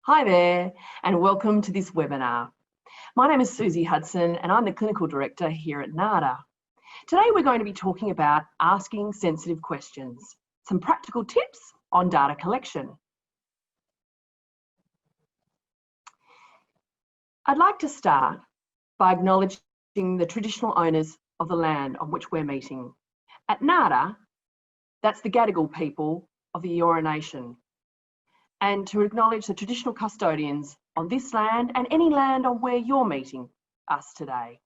Hi there, and welcome to this webinar. My name is Susie Hudson, and I'm the Clinical Director here at NADA. Today we're going to be talking about asking sensitive questions, some practical tips on data collection. I'd like to start by acknowledging the traditional owners of the land on which we're meeting. At NADA, that's the Gadigal people of the Eora Nation, and to acknowledge the traditional custodians on this land and any land on where you're meeting us today.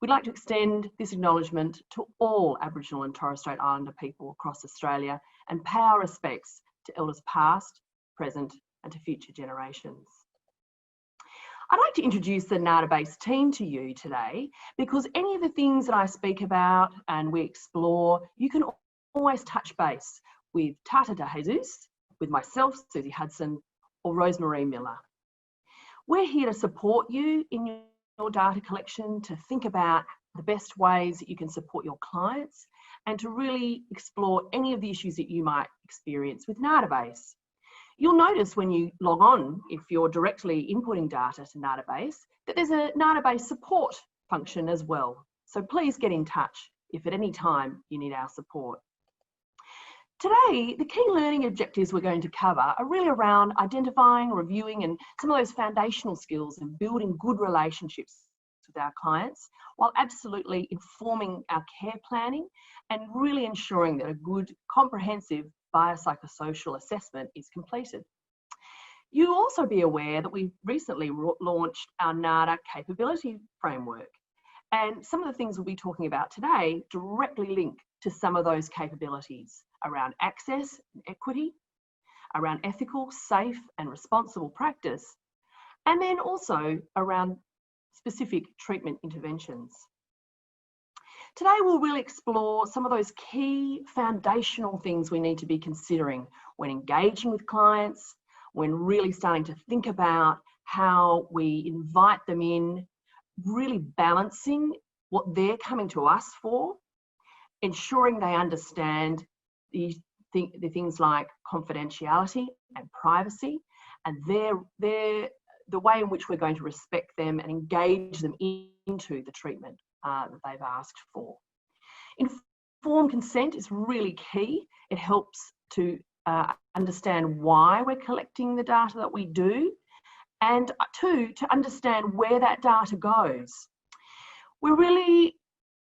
We'd like to extend this acknowledgement to all Aboriginal and Torres Strait Islander people across Australia and pay our respects to elders past, present and to future generations. I'd like to introduce the NADAbase team to you today because any of the things that I speak about and we explore, you can always touch base with Tata de Jesus, with myself, Susie Hudson, or Rosemarie Miller. We're here to support you in your data collection, to think about the best ways that you can support your clients, and to really explore any of the issues that you might experience with NADAbase. You'll notice when you log on, if you're directly inputting data to NADAbase, that there's a NADAbase support function as well. So please get in touch if at any time you need our support. Today, the key learning objectives we're going to cover are really around identifying, reviewing, and some of those foundational skills in building good relationships with our clients, while absolutely informing our care planning and really ensuring that a good, comprehensive biopsychosocial assessment is completed. You'll also be aware that we recently launched our NADA capability framework, and some of the things we'll be talking about today directly link to some of those capabilities around access and equity, around ethical, safe and responsible practice, and then also around specific treatment interventions. Today we'll really explore some of those key foundational things we need to be considering when engaging with clients, when really starting to think about how we invite them in, really balancing what they're coming to us for, ensuring they understand the things like confidentiality and privacy, and the way in which we're going to respect them and engage them into the treatment that they've asked for. Informed consent is really key. It helps to understand why we're collecting the data that we do, and two, to understand where that data goes. We're really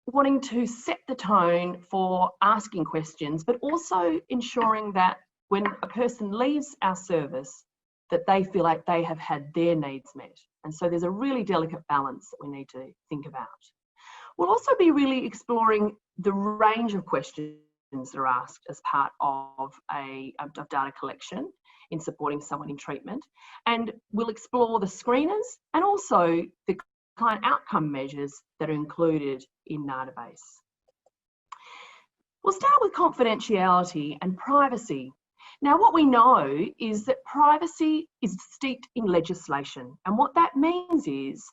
wanting to set the tone for asking questions, but also ensuring that when a person leaves our service, that they feel like they have had their needs met. And so there's a really delicate balance that we need to think about. We'll also be really exploring the range of questions that are asked as part of data collection in supporting someone in treatment. And we'll explore the screeners and also the client outcome measures that are included in NADAbase. We'll start with confidentiality and privacy. Now, what we know is that privacy is steeped in legislation, and what that means is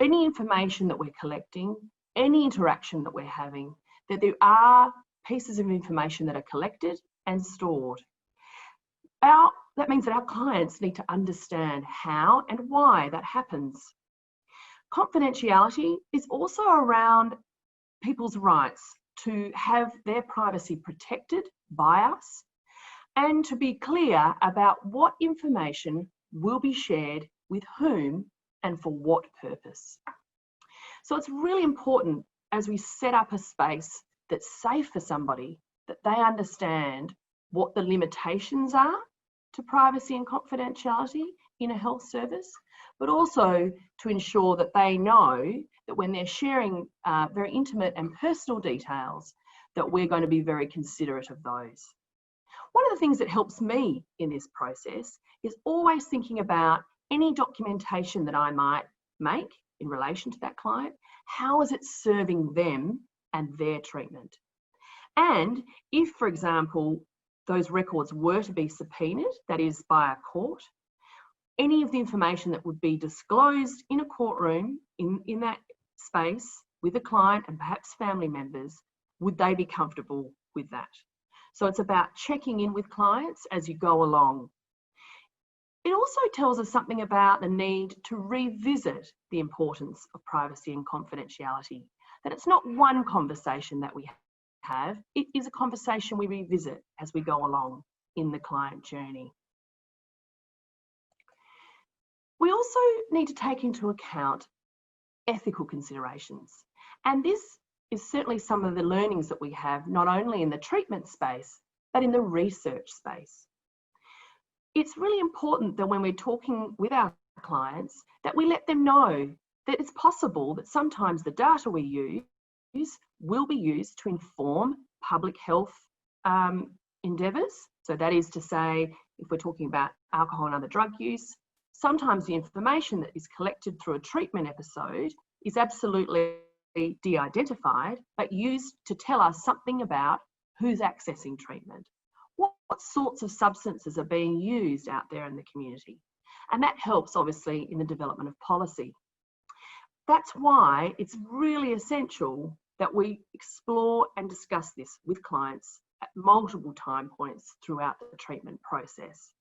any information that we're collecting, any interaction that we're having, that there are pieces of information that are collected and stored. That means that our clients need to understand how and why that happens. Confidentiality is also around people's rights to have their privacy protected by us and to be clear about what information will be shared with whom and for what purpose. So it's really important as we set up a space that's safe for somebody that they understand what the limitations are to privacy and confidentiality in a health service, but also to ensure that they know that when they're sharing very intimate and personal details, that we're going to be very considerate of those. One of the things that helps me in this process is always thinking about any documentation that I might make in relation to that client. How is it serving them and their treatment? And if, for example, those records were to be subpoenaed, that is by a court, any of the information that would be disclosed in a courtroom in that space with a client and perhaps family members, would they be comfortable with that? So it's about checking in with clients as you go along. It also tells us something about the need to revisit the importance of privacy and confidentiality, that it's not one conversation that we have, it is a conversation we revisit as we go along in the client journey. We also need to take into account ethical considerations, and this is certainly some of the learnings that we have, not only in the treatment space, but in the research space. It's really important that when we're talking with our clients, that we let them know that it's possible that sometimes the data we use will be used to inform public health endeavours. So that is to say, if we're talking about alcohol and other drug use, sometimes the information that is collected through a treatment episode is absolutely de-identified, but used to tell us something about who's accessing treatment. What sorts of substances are being used out there in the community? And that helps, obviously, in the development of policy. That's why it's really essential that we explore and discuss this with clients at multiple time points throughout the treatment process.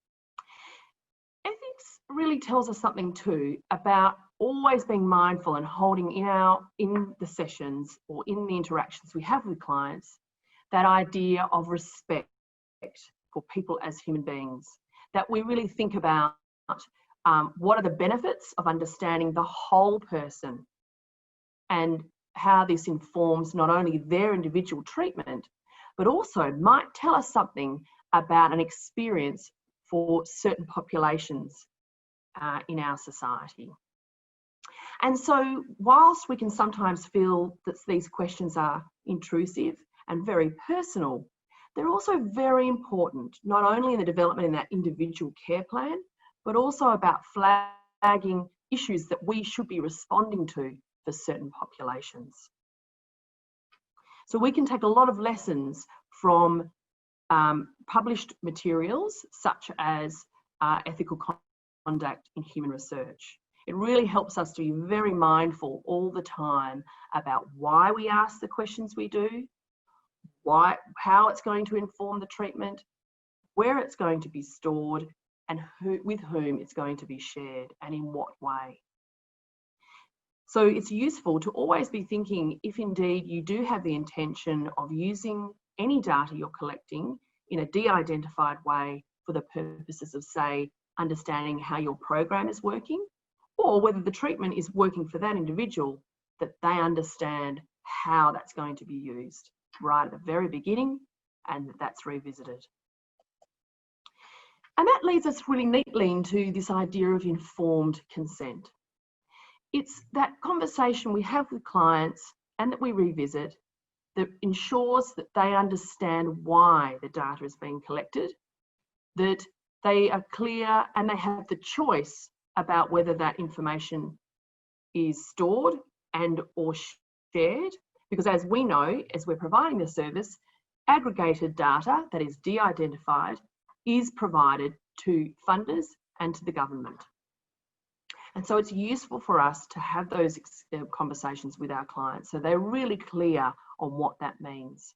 Ethics really tells us something too about always being mindful and holding in the sessions or in the interactions we have with clients, that idea of respect for people as human beings, that we really think about what are the benefits of understanding the whole person and how this informs not only their individual treatment, but also might tell us something about an experience for certain populations in our society. And so whilst we can sometimes feel that these questions are intrusive and very personal, they're also very important, not only in the development in that individual care plan, but also about flagging issues that we should be responding to for certain populations. So we can take a lot of lessons from published materials such as ethical conduct in human research. It really helps us to be very mindful all the time about why we ask the questions we do, how it's going to inform the treatment, where it's going to be stored, and with whom it's going to be shared and in what way. So it's useful to always be thinking, if indeed you do have the intention of using any data you're collecting in a de-identified way for the purposes of, say, understanding how your program is working, or whether the treatment is working for that individual, that they understand how that's going to be used right at the very beginning, and that's revisited. And that leads us really neatly into this idea of informed consent. It's that conversation we have with clients and that we revisit that ensures that they understand why the data is being collected, that they are clear and they have the choice about whether that information is stored and or shared. Because as we know, as we're providing the service, aggregated data that is de-identified is provided to funders and to the government. And so it's useful for us to have those conversations with our clients so they're really clear on what that means.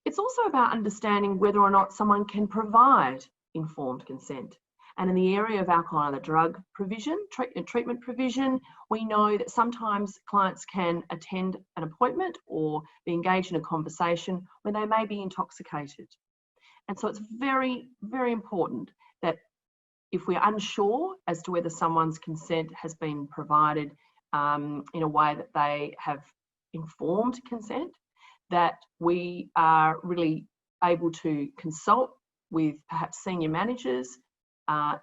It's also about understanding whether or not someone can provide informed consent. And in the area of alcohol and other drug provision, treatment provision, we know that sometimes clients can attend an appointment or be engaged in a conversation when they may be intoxicated. And so it's very, very important that if we're unsure as to whether someone's consent has been provided in a way that they have informed consent, that we are really able to consult with perhaps senior managers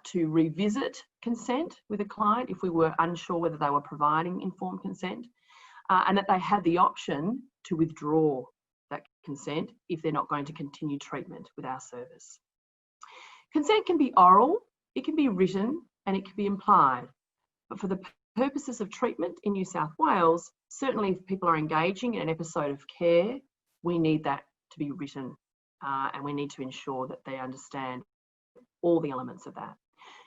to revisit consent with a client if we were unsure whether they were providing informed consent, and that they had the option to withdraw that consent if they're not going to continue treatment with our service. Consent can be oral, it can be written, and it can be implied. But for the purposes of treatment in New South Wales, certainly if people are engaging in an episode of care, we need that to be written, and we need to ensure that they understand all the elements of that.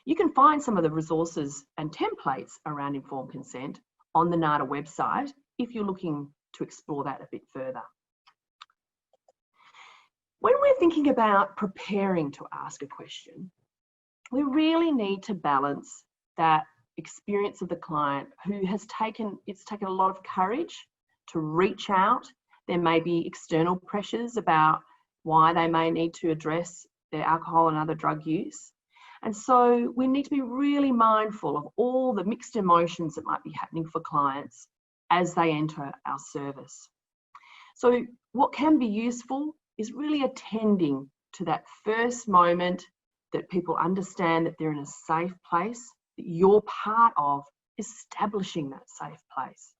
You can find some of the resources and templates around informed consent on the NADA website if you're looking to explore that a bit further. When we're thinking about preparing to ask a question, we really need to balance that experience of the client who has taken a lot of courage to reach out. There may be external pressures about why they may need to address their alcohol and other drug use. And so we need to be really mindful of all the mixed emotions that might be happening for clients as they enter our service. So what can be useful is really attending to that first moment that people understand that they're in a safe place, that you're part of establishing that safe place.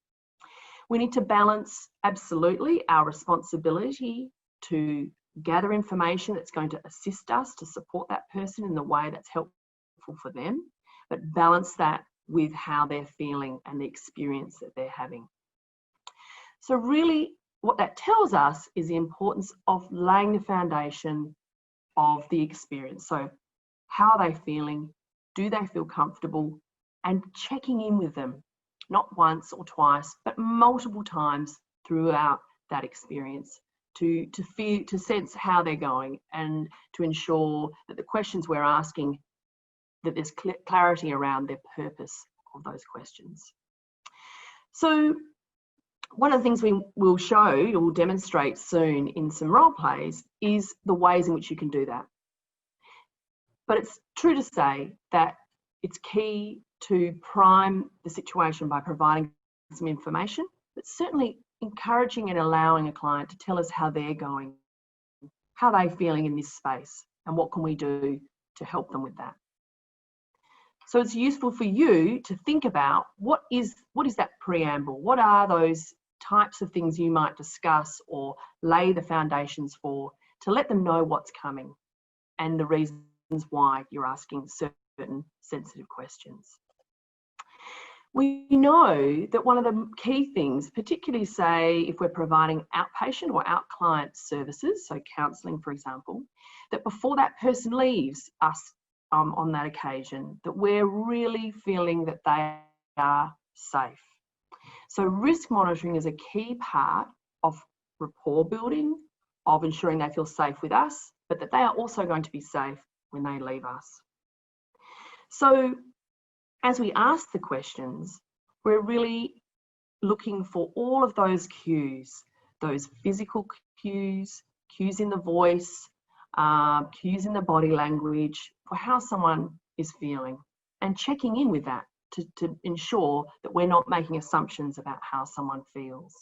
We need to balance absolutely our responsibility to gather information that's going to assist us to support that person in the way that's helpful for them, but balance that with how they're feeling and the experience that they're having. So really what that tells us is the importance of laying the foundation of the experience. So how are they feeling? Do they feel comfortable? And checking in with them, not once or twice, but multiple times throughout that experience to sense how they're going and to ensure that the questions we're asking, that there's clarity around the purpose of those questions. So one of the things we will show or will demonstrate soon in some role plays is the ways in which you can do that. But it's true to say that it's key to prime the situation by providing some information, but certainly encouraging and allowing a client to tell us how they're going, how they're feeling in this space, and what can we do to help them with that. So it's useful for you to think about what is that preamble? What are those types of things you might discuss or lay the foundations for, to let them know what's coming and the reasons why you're asking certain sensitive questions. We know that one of the key things, particularly say if we're providing outpatient or out-client services, so counselling for example, that before that person leaves us on that occasion, that we're really feeling that they are safe. So risk monitoring is a key part of rapport building, of ensuring they feel safe with us, but that they are also going to be safe when they leave us. So as we ask the questions, we're really looking for all of those cues, those physical cues, cues in the voice, cues in the body language for how someone is feeling, and checking in with that to ensure that we're not making assumptions about how someone feels.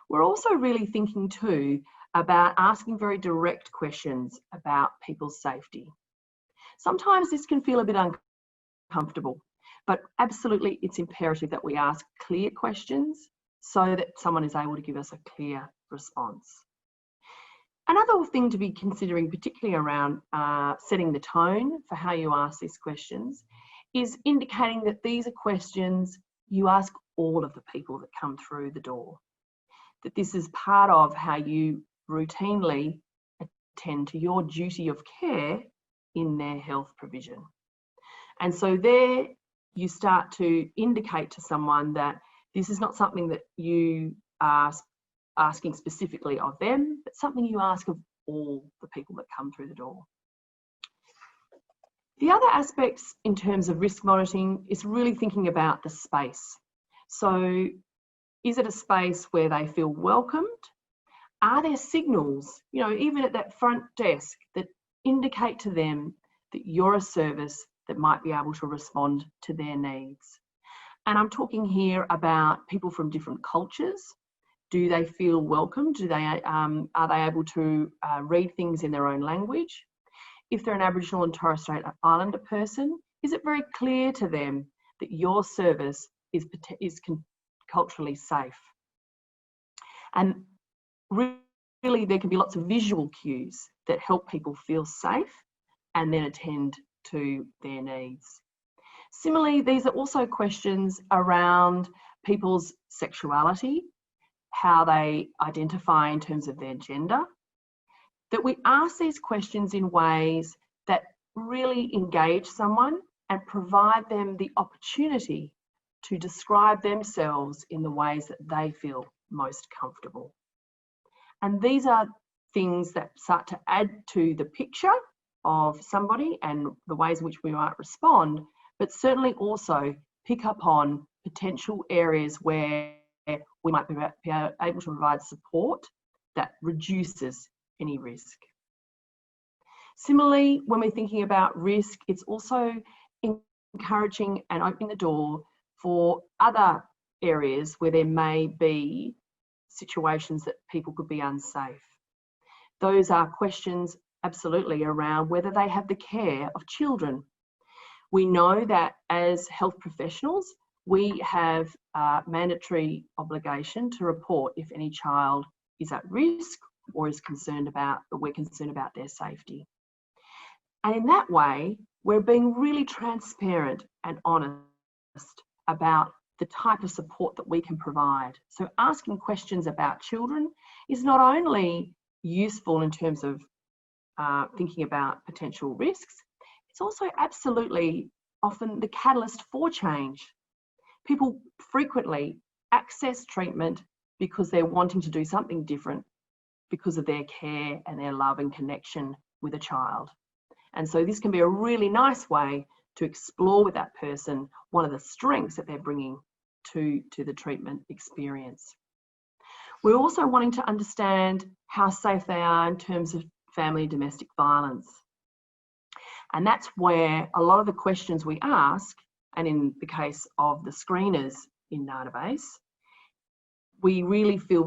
We're also really thinking too about asking very direct questions about people's safety. Sometimes this can feel a bit uncomfortable, but absolutely it's imperative that we ask clear questions so that someone is able to give us a clear response. Another thing to be considering, particularly around setting the tone for how you ask these questions, is indicating that these are questions you ask all of the people that come through the door. That this is part of how you routinely attend to your duty of care in their health provision. And so there you start to indicate to someone that this is not something that you are asking specifically of them, but something you ask of all the people that come through the door. The other aspects in terms of risk monitoring is really thinking about the space. So is it a space where they feel welcomed? Are there signals, even at that front desk, that indicate to them that you're a service that might be able to respond to their needs? And I'm talking here about people from different cultures. Do they feel welcome? Are they able to read things in their own language? If they're an Aboriginal and Torres Strait Islander person, is it very clear to them that your service is culturally safe? And really there can be lots of visual cues that help people feel safe and then attend to their needs. Similarly, these are also questions around people's sexuality, how they identify in terms of their gender, that we ask these questions in ways that really engage someone and provide them the opportunity to describe themselves in the ways that they feel most comfortable. And these are things that start to add to the picture of somebody and the ways in which we might respond, but certainly also pick up on potential areas where we might be able to provide support that reduces any risk. Similarly, when we're thinking about risk, it's also encouraging and opening the door for other areas where there may be situations that people could be unsafe. Those are questions absolutely around whether they have the care of children. We know that as health professionals, we have a mandatory obligation to report if any child is at risk or is concerned about, or we're concerned about their safety. And in that way, we're being really transparent and honest about the type of support that we can provide. So asking questions about children is not only useful in terms of thinking about potential risks, it's also absolutely often the catalyst for change. People frequently access treatment because they're wanting to do something different because of their care and their love and connection with a child. And so this can be a really nice way to explore with that person one of the strengths that they're bringing to the treatment experience. We're also wanting to understand how safe they are in terms of family domestic violence. And that's where a lot of the questions we ask, and in the case of the screeners in NADAbase, we really feel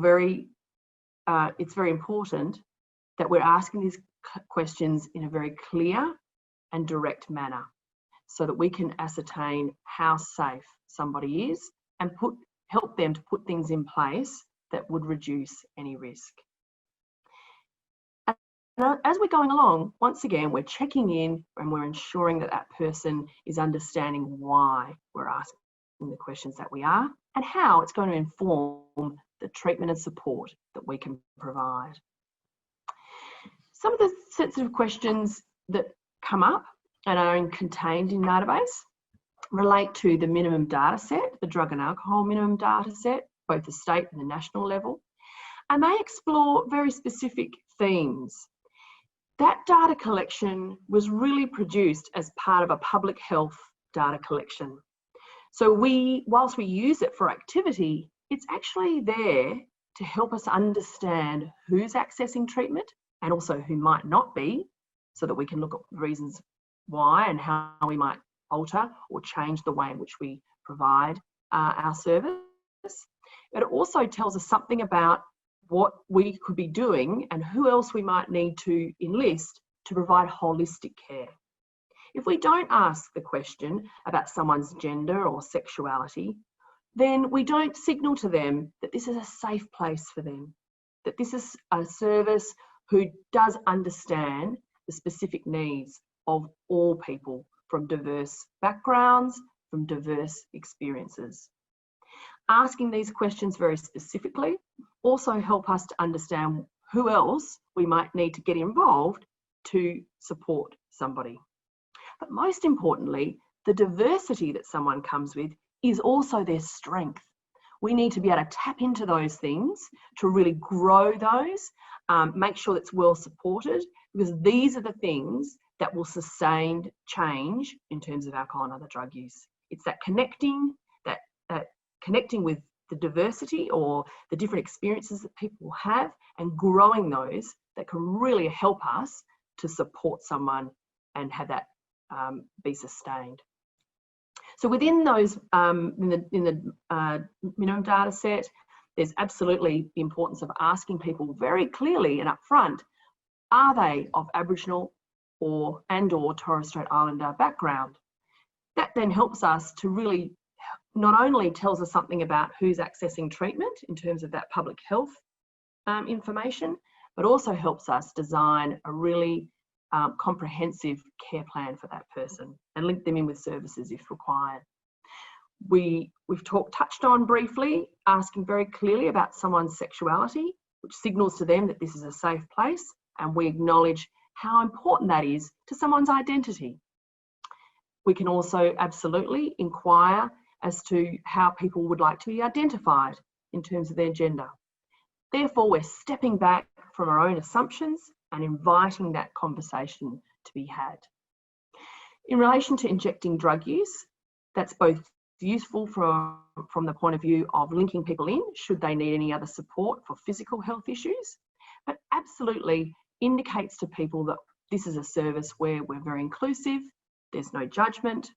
it's very important that we're asking these questions in a very clear and direct manner so that we can ascertain how safe somebody is and help them to put things in place that would reduce any risk. And as we're going along, once again, we're checking in and we're ensuring that that person is understanding why we're asking the questions that we are and how it's going to inform the treatment and support that we can provide. Some of the sensitive questions that come up and are contained in NADAbase relate to the minimum data set, the drug and alcohol minimum data set, both the state and the national level, and they explore very specific themes. That data collection was really produced as part of a public health data collection. So whilst we use it for activity, it's actually there to help us understand who's accessing treatment and also who might not be, so that we can look at the reasons why and how we might alter or change the way in which we provide our service. But it also tells us something about what we could be doing and who else we might need to enlist to provide holistic care. If we don't ask the question about someone's gender or sexuality, then we don't signal to them that this is a safe place for them, that this is a service who does understand the specific needs of all people from diverse backgrounds, from diverse experiences. Asking these questions very specifically also help us to understand who else we might need to get involved to support somebody. But most importantly, the diversity that someone comes with is also their strength. We need to be able to tap into those things to really grow those, make sure that's well supported, because these are the things that will sustain change in terms of alcohol and other drug use. It's that connecting with the diversity or the different experiences that people have and growing those that can really help us to support someone and have that be sustained. So within those, in the minimum data set, there's absolutely the importance of asking people very clearly and upfront, are they of Aboriginal or Torres Strait Islander background? That then helps us to really not only tells us something about who's accessing treatment in terms of that public health information, but also helps us design a really comprehensive care plan for that person and link them in with services if required. We've touched on briefly asking very clearly about someone's sexuality, which signals to them that this is a safe place, and we acknowledge how important that is to someone's identity. We can also absolutely inquire as to how people would like to be identified in terms of their gender. Therefore, we're stepping back from our own assumptions and inviting that conversation to be had. In relation to injecting drug use, that's both useful from the point of view of linking people in should they need any other support for physical health issues, but absolutely indicates to people that this is a service where we're very inclusive, there's no judgment,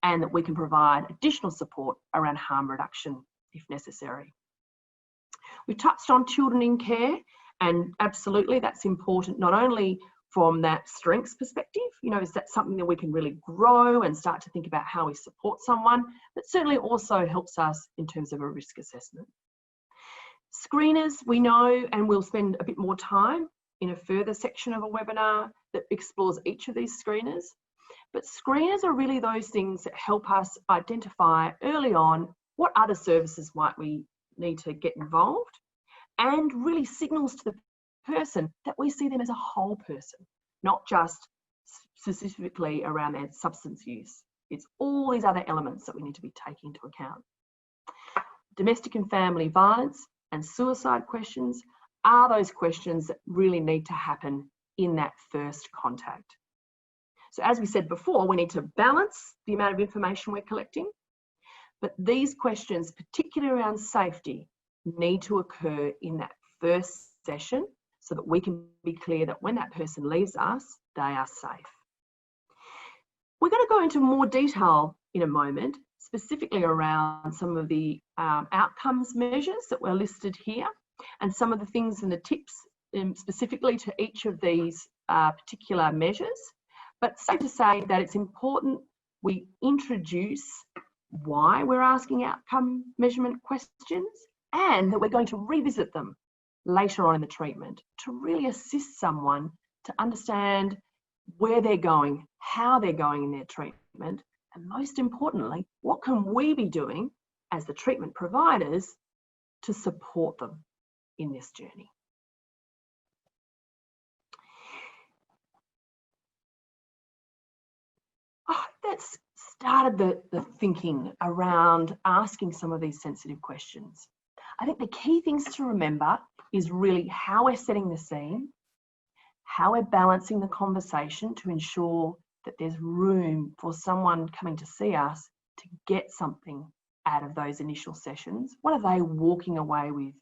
and that we can provide additional support around harm reduction if necessary. We touched on children in care, and absolutely that's important not only from that strengths perspective, is that something that we can really grow and start to think about how we support someone, but certainly also helps us in terms of a risk assessment. Screeners, we know, and we'll spend a bit more time in a further section of a webinar that explores each of these screeners. But screeners are really those things that help us identify early on what other services might we need to get involved, and really signals to the person that we see them as a whole person, not just specifically around their substance use. It's all these other elements that we need to be taking into account. Domestic and family violence and suicide questions are those questions that really need to happen in that first contact. So as we said before, we need to balance the amount of information we're collecting, but these questions, particularly around safety, need to occur in that first session so that we can be clear that when that person leaves us, they are safe. We're going to go into more detail in a moment, specifically around some of the outcomes measures that were listed here, and some of the things and the tips specifically to each of these particular measures. But safe to say that it's important we introduce why we're asking outcome measurement questions, and that we're going to revisit them later on in the treatment to really assist someone to understand where they're going, how they're going in their treatment, and most importantly, what can we be doing as the treatment providers to support them in this journey. That's started the thinking around asking some of these sensitive questions. I think the key things to remember is really how we're setting the scene, how we're balancing the conversation to ensure that there's room for someone coming to see us to get something out of those initial sessions. What are they walking away with?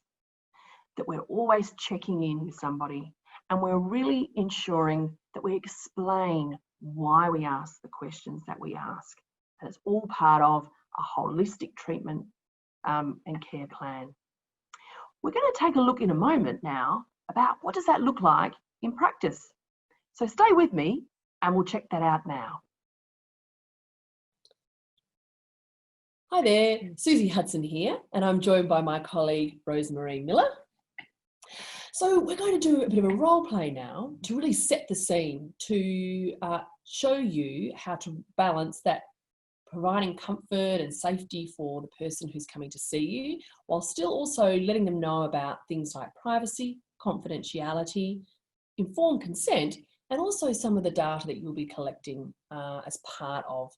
That we're always checking in with somebody, and we're really ensuring that we explain why we ask the questions that we ask. And it's all part of a holistic treatment and care plan. We're going to take a look in a moment now about what does that look like in practice. So stay with me and we'll check that out now. Hi there, Susie Hudson here, and I'm joined by my colleague Rosemary Miller. So we're going to do a bit of a role play now to really set the scene, to show you how to balance that providing comfort and safety for the person who's coming to see you, while still also letting them know about things like privacy, confidentiality, informed consent, and also some of the data that you'll be collecting as part of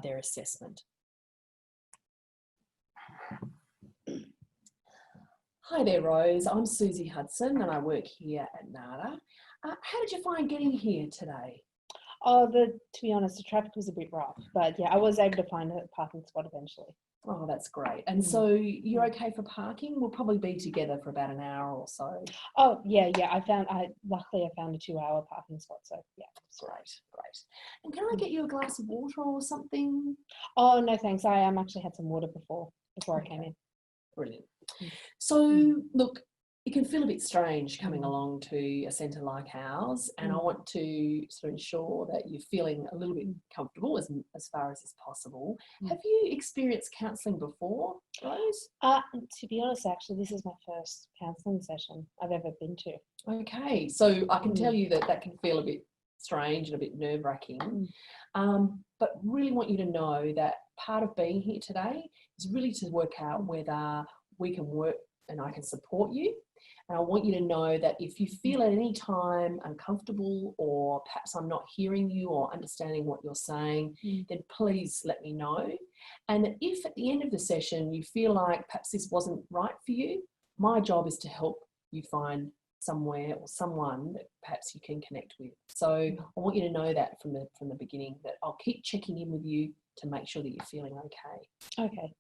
their assessment. Hi there, Rose. I'm Susie Hudson and I work here at NADA. How did you find getting here today? Oh, to be honest, the traffic was a bit rough, but yeah, I was able to find a parking spot eventually. Oh, that's great. And so you're okay for parking? We'll probably be together for about an hour or so. Oh, yeah. Luckily I found a 2-hour parking spot, so yeah. Great. And can I get you a glass of water or something? Oh, no thanks. I actually had some water before I came in. Brilliant. So look, it can feel a bit strange coming along to a centre like ours, and I want to sort of ensure that you're feeling a little bit comfortable as far as is possible. Have you experienced counselling before, Rose? To be honest, actually, this is my first counselling session I've ever been to. Okay, so I can tell you that can feel a bit strange and a bit nerve-wracking, but really want you to know that part of being here today is really to work out whether we can work and I can support you. And I want you to know that if you feel at any time uncomfortable, or perhaps I'm not hearing you or understanding what you're saying, then please let me know. And if at the end of the session you feel like perhaps this wasn't right for you, my job is to help you find somewhere or someone that perhaps you can connect with. So I want you to know that from the beginning, that I'll keep checking in with you to make sure that you're feeling okay. Okay.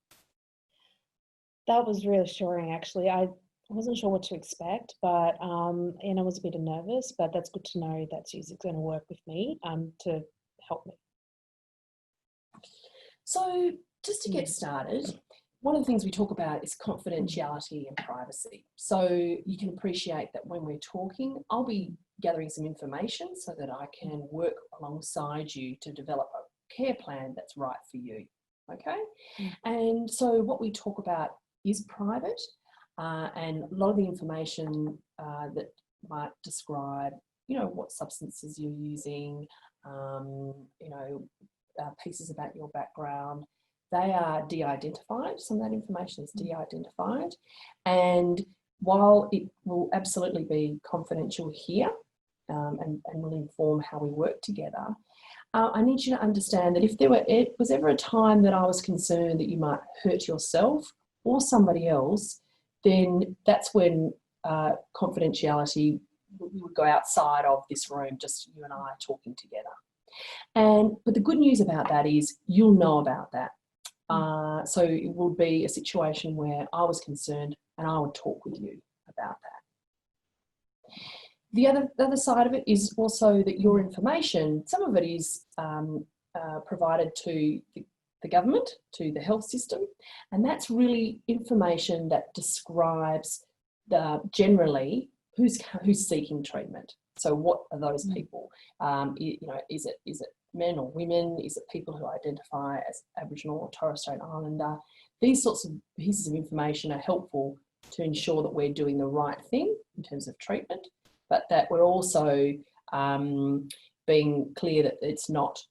That was reassuring, actually. I wasn't sure what to expect, but and I was a bit nervous, but that's good to know that Susie's going to work with me to help me. So just to get started, one of the things we talk about is confidentiality and privacy. So you can appreciate that when we're talking, I'll be gathering some information so that I can work alongside you to develop a care plan that's right for you. Okay? And so what we talk about is private, and a lot of the information that might describe, what substances you're using, pieces about your background, they are de-identified. Some of that information is de-identified. And while it will absolutely be confidential here, and will inform how we work together, I need you to understand that if there was ever a time that I was concerned that you might hurt yourself or somebody else, then that's when confidentiality would go outside of this room, just you and I talking together. But the good news about that is you'll know about that. So it will be a situation where I was concerned and I would talk with you about that. The other side of it is also that your information, some of it is provided to the government, to the health system, and that's really information that describes generally who's seeking treatment. So what are those people? Is it men or women? Is it people who identify as Aboriginal or Torres Strait Islander? These sorts of pieces of information are helpful to ensure that we're doing the right thing in terms of treatment, but that we're also being clear that it's not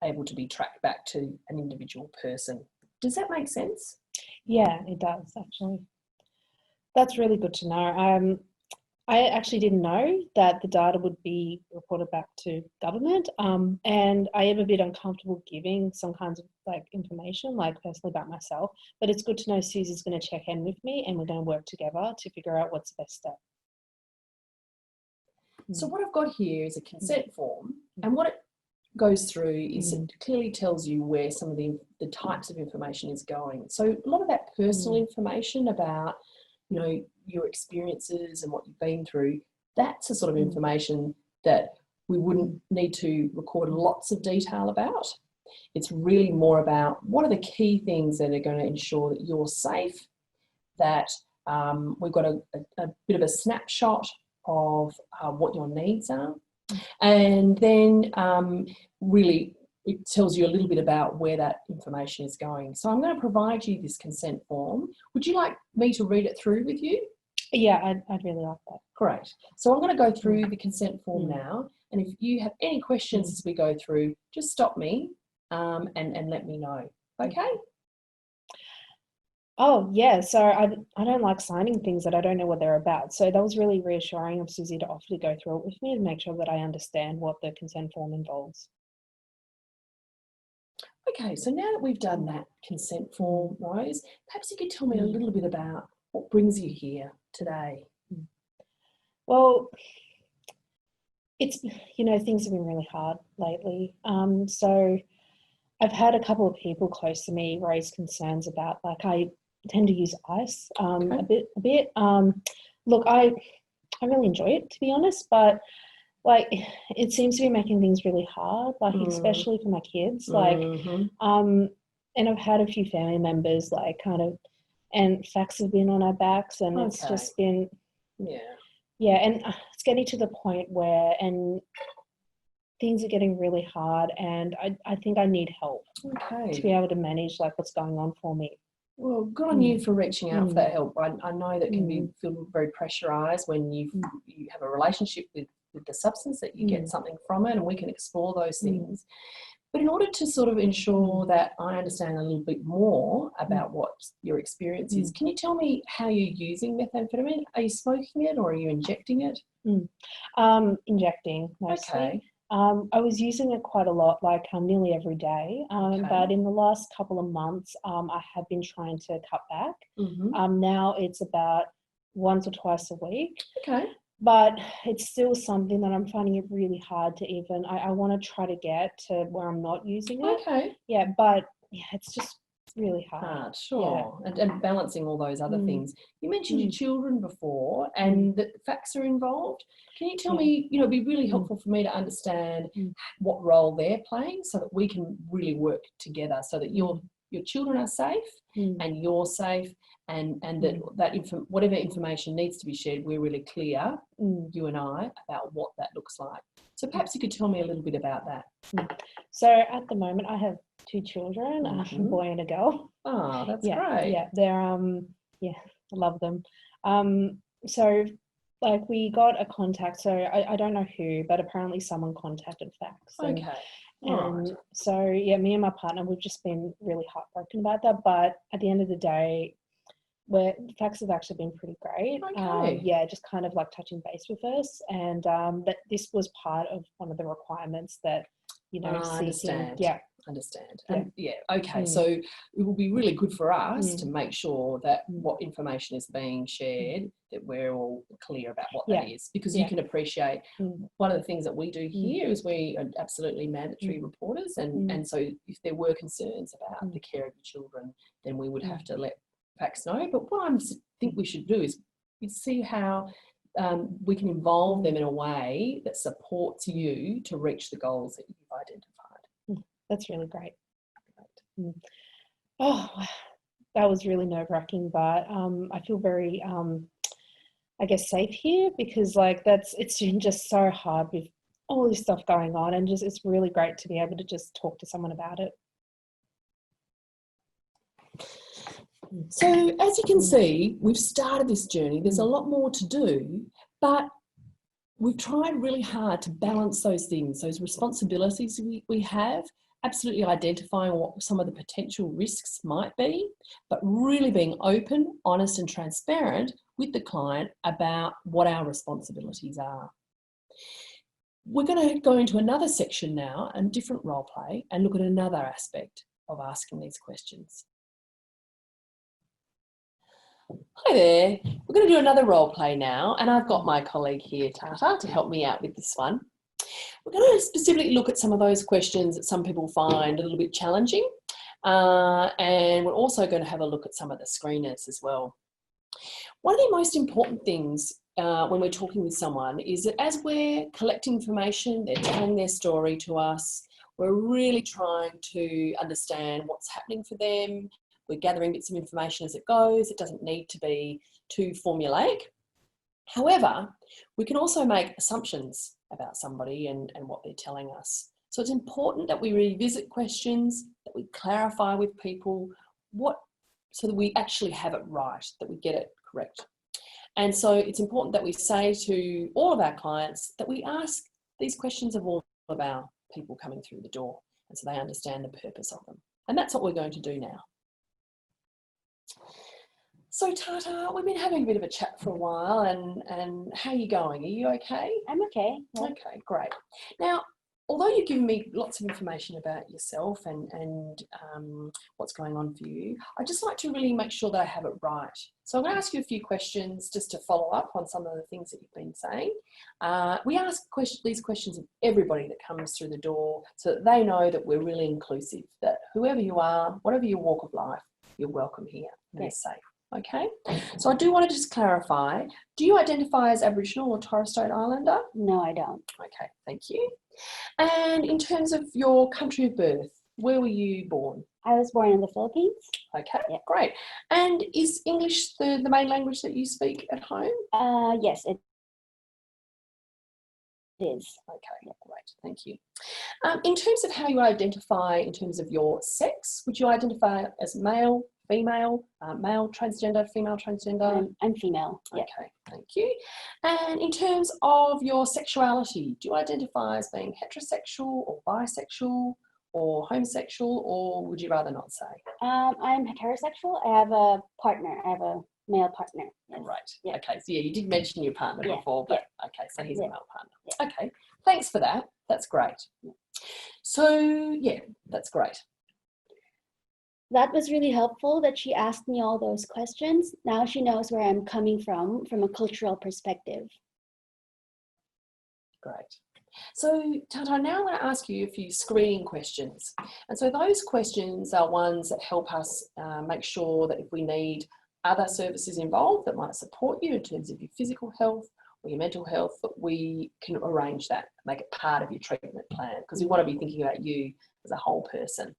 able to be tracked back to an individual person. Does that make sense? Yeah, it does, actually. That's really good to know. I actually didn't know that the data would be reported back to government, and I am a bit uncomfortable giving some kinds of information, personally about myself, but it's good to know Susie's going to check in with me and we're going to work together to figure out what's the best step. So what I've got here is a consent form, and what it goes through is it clearly tells you where some of the types of information is going. So a lot of that personal information about, your experiences and what you've been through, that's the sort of information that we wouldn't need to record lots of detail about. It's really more about what are the key things that are going to ensure that you're safe, that we've got a bit of a snapshot of what your needs are, and then really it tells you a little bit about where that information is going. So I'm going to provide you this consent form. Would you like me to read it through with you? Yeah, I'd really like that. Great. So I'm going to go through the consent form now, and if you have any questions as we go through, just stop me and let me know. Okay? Oh, yeah. So I don't like signing things that I don't know what they're about. So that was really reassuring of Susie to offer to go through it with me and make sure that I understand what the consent form involves. Okay, so now that we've done that consent form, Rose, perhaps you could tell me a little bit about what brings you here today. Well, it's, things have been really hard lately. So I've had a couple of people close to me raise concerns about, I tend to use ice a bit. Look, I really enjoy it, to be honest, but it seems to be making things really hard, especially for my kids. And I've had a few family members and facts have been on our backs, and it's just been and it's getting to the point where things are getting really hard, and I think I need help to be able to manage what's going on for me. Well, good on you for reaching out for that help. I know that can feel very pressurised when you have a relationship with the substance, that you get something from it, and we can explore those things. But in order to sort of ensure that I understand a little bit more about what your experience is, can you tell me how you're using methamphetamine? Are you smoking it or are you injecting it? Injecting mostly. I was using it quite a lot, nearly every day. But in the last couple of months, I have been trying to cut back. Now it's about once or twice a week. but it's still something that I'm finding it really hard to even, I want to try to get to where I'm not using it. Okay. Yeah, but yeah, it's just really hard. Sure. And balancing all those other things. You mentioned your children before and that facts are involved. Can you tell me, it'd be really helpful for me to understand what role they're playing so that we can really work together so that your children are safe and you're safe and that whatever information needs to be shared, we're really clear, you and I, about what that looks like. So perhaps you could tell me a little bit about that. So at the moment I have 2 children, a boy and a girl. Oh, that's great. Yeah, they're I love them. So like we got a contact, so I don't know who, but apparently someone contacted Fax. And so yeah, me and my partner, we've just been really heartbroken about that. But at the end of the day, Fax have actually been pretty great. Just kind of like touching base with us, and that this was part of one of the requirements that understand. And so it will be really good for us to make sure that what information is being shared, that we're all clear about what that is, because you can appreciate one of the things that we do here is we are absolutely mandatory reporters, and so if there were concerns about the care of your children, then we would have to let Fax know. But what I think we should do is see how we can involve them in a way that supports you to reach the goals that you've identified. That's really great. Oh, that was really nerve-wracking, but I feel very, I guess, safe here, because like it's been just so hard with all this stuff going on, and just it's really great to be able to just talk to someone about it. So as you can see, we've started this journey. There's a lot more to do, but we've tried really hard to balance those things, those responsibilities we have, absolutely identifying what some of the potential risks might be, but really being open, honest and transparent with the client about what our responsibilities are. We're going to go into another section now, a different role play, and look at another aspect of asking these questions. Hi there, we're going to do another role play now, and I've got my colleague here, Tata, to help me out with this one. We're going to specifically look at some of those questions that some people find a little bit challenging, and we're also going to have a look at some of the screeners as well. One of the most important things when we're talking with someone is that as we're collecting information, they're telling their story to us, we're really trying to understand what's happening for them. We're gathering bits of information as it goes. It doesn't need to be too formulaic. However, we can also make assumptions about somebody and what they're telling us. So it's important that we revisit questions, that we clarify with people so that we actually have it right, that we get it correct. And so it's important that we say to all of our clients that we ask these questions of all of our people coming through the door, and so they understand the purpose of them. And that's what we're going to do now. So Tata, we've been having a bit of a chat for a while, and how are you going? Are you okay? I'm okay. Yeah. Okay, great. Now, although you've given me lots of information about yourself and what's going on for you, I'd just like to really make sure that I have it right. So I'm going to ask you a few questions just to follow up on some of the things that you've been saying. We ask these questions of everybody that comes through the door so that they know that we're really inclusive, that whoever you are, whatever your walk of life, you're welcome here and it's safe. Okay, so I do want to just clarify, do you identify as Aboriginal or Torres Strait Islander? No, I don't. Okay, thank you. And in terms of your country of birth, where were you born? I was born in the Philippines. Okay, great. And is English the main language that you speak at home? Yes, it is. Okay, great, thank you. In terms of how you identify in terms of your sex, would you identify as male, female, male transgender, female transgender? I'm female. Okay, thank you. And in terms of your sexuality, do you identify as being heterosexual or bisexual or homosexual, or would you rather not say? I'm heterosexual. I have a partner. I have a male partner. Yes. Right. Yeah. Okay. So yeah, you did mention your partner before, but okay, so he's a male partner. Yeah. Okay. Thanks for that. That's great. So yeah, that's great. That was really helpful that she asked me all those questions. Now she knows where I'm coming from a cultural perspective. Great. So Tata, now I'm going to ask you a few screening questions. And so those questions are ones that help us make sure that if we need other services involved that might support you in terms of your physical health or your mental health, that we can arrange that, make it part of your treatment plan, because we want to be thinking about you as a whole person.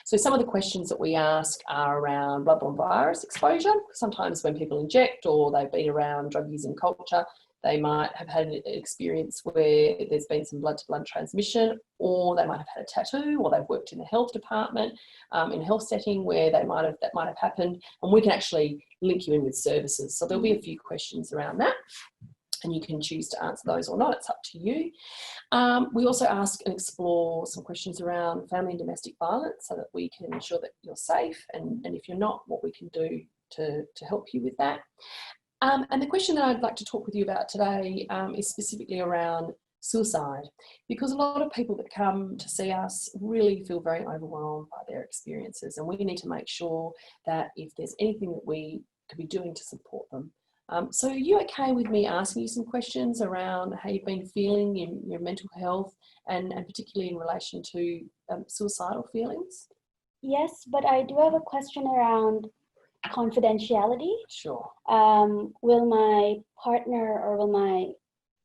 So some of the questions that we ask are around bloodborne virus exposure. Sometimes when people inject or they've been around drug using culture, they might have had an experience where there's been some blood-to-blood transmission, or they might have had a tattoo, or they've worked in the health department, in a health setting where that might have happened, and we can actually link you in with services. So there'll be a few questions around that, and you can choose to answer those or not. It's up to you. We also ask and explore some questions around family and domestic violence so that we can ensure that you're safe, and if you're not, what we can do to help you with that. And the question that I'd like to talk with you about today is specifically around suicide, because a lot of people that come to see us really feel very overwhelmed by their experiences, and we need to make sure that if there's anything that we could be doing to support them. So are you okay with me asking you some questions around how you've been feeling in your mental health, and particularly in relation to suicidal feelings? Yes, but I do have a question around confidentiality. Sure. Will my partner or will my